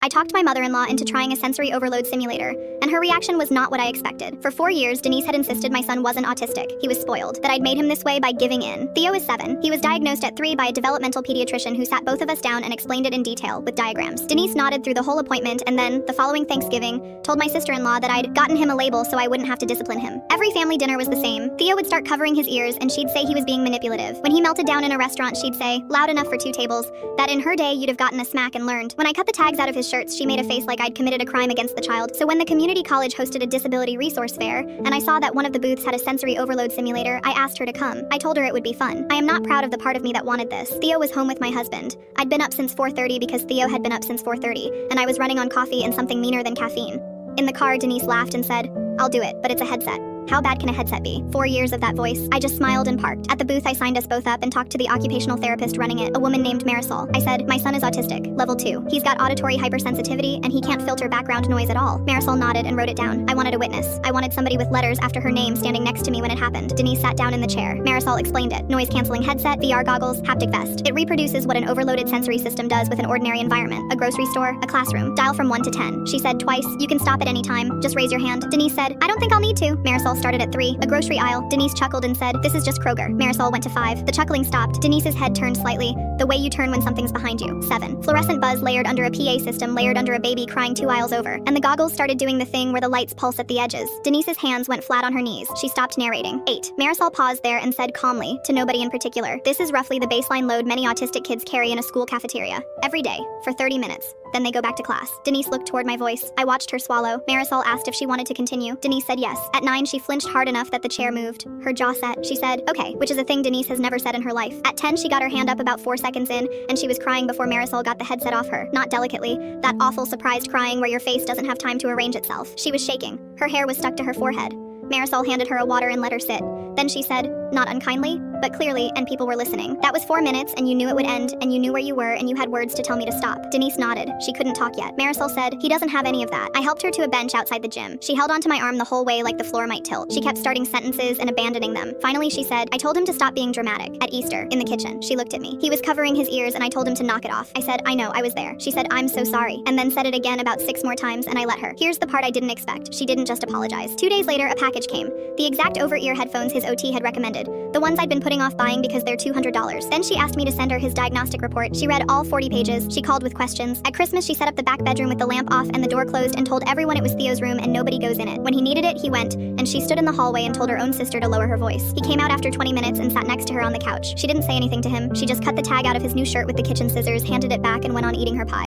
I talked my mother-in-law into trying a sensory overload simulator, and her reaction was not what I expected. For 4 years, Denise had insisted my son wasn't autistic, he was spoiled, that I'd made him this way by giving in. Theo is 7. He was diagnosed at 3 by a developmental pediatrician who sat both of us down and explained it in detail, with diagrams. Denise nodded through the whole appointment and then, the following Thanksgiving, told my sister-in-law that I'd gotten him a label so I wouldn't have to discipline him. Every family dinner was the same. Theo would start covering his ears and she'd say he was being manipulative. When he melted down in a restaurant, she'd say, loud enough for 2 tables, that in her day you'd have gotten a smack and learned. When I cut the tags out of his shirts, she made a face like I'd committed a crime against the child. So when the community college hosted a disability resource fair, and I saw that one of the booths had a sensory overload simulator, I asked her to come. I told her it would be fun. I am not proud of the part of me that wanted this. Theo was home with my husband. I'd been up since 4:30 because Theo had been up since 4:30, and I was running on coffee and something meaner than caffeine. In the car, Denise laughed and said, I'll do it, but it's a headset. How bad can a headset be? 4 years of that voice. I just smiled and parked. At the booth, I signed us both up and talked to the occupational therapist running it, a woman named Marisol. I said, my son is autistic, level 2. He's got auditory hypersensitivity and he can't filter background noise at all. Marisol nodded and wrote it down. I wanted a witness. I wanted somebody with letters after her name standing next to me when it happened. Denise sat down in the chair. Marisol explained it. Noise-canceling headset, VR goggles, haptic vest. It reproduces what an overloaded sensory system does with an ordinary environment. A grocery store, a classroom. Dial from 1 to 10. She said twice, you can stop at any time. Just raise your hand. Denise said, I don't think I'll need to. Marisol started at 3. A grocery aisle. Denise chuckled and said, this is just Kroger. Marisol went to 5. The chuckling stopped. Denise's head turned slightly, the way you turn when something's behind you. 7. Fluorescent buzz layered under a PA system layered under a baby crying 2 aisles over. And the goggles started doing the thing where the lights pulse at the edges. Denise's hands went flat on her knees. She stopped narrating. 8. Marisol paused there and said calmly, to nobody in particular, this is roughly the baseline load many autistic kids carry in a school cafeteria. Every day, for 30 minutes. Then they go back to class. Denise looked toward my voice. I watched her swallow. Marisol asked if she wanted to continue. Denise said yes. At 9, she flinched hard enough that the chair moved. Her jaw set. She said, okay, which is a thing Denise has never said in her life. At 10, she got her hand up about 4 seconds in, and she was crying before Marisol got the headset off her. Not delicately. That awful surprised crying where your face doesn't have time to arrange itself. She was shaking. Her hair was stuck to her forehead. Marisol handed her a water and let her sit. Then she said, not unkindly, but clearly, and people were listening. That was 4 minutes, and you knew it would end, and you knew where you were, and you had words to tell me to stop. Denise nodded. She couldn't talk yet. Marisol said, he doesn't have any of that. I helped her to a bench outside the gym. She held onto my arm the whole way like the floor might tilt. She kept starting sentences and abandoning them. Finally, she said, I told him to stop being dramatic. At Easter, in the kitchen. She looked at me. He was covering his ears, and I told him to knock it off. I said, I know, I was there. She said, I'm so sorry, and then said it again about 6 more times, and I let her. Here's the part I didn't expect. She didn't just apologize. 2 days later, a package came. The exact over-ear headphones his OT had recommended. The ones I'd been putting off buying because they're $200. Then she asked me to send her his diagnostic report. She read all 40 pages. She called with questions. At Christmas, she set up the back bedroom with the lamp off and the door closed and told everyone it was Theo's room and nobody goes in it. When he needed it, he went, and she stood in the hallway and told her own sister to lower her voice. He came out after 20 minutes and sat next to her on the couch. She didn't say anything to him. She just cut the tag out of his new shirt with the kitchen scissors, handed it back, and went on eating her pie.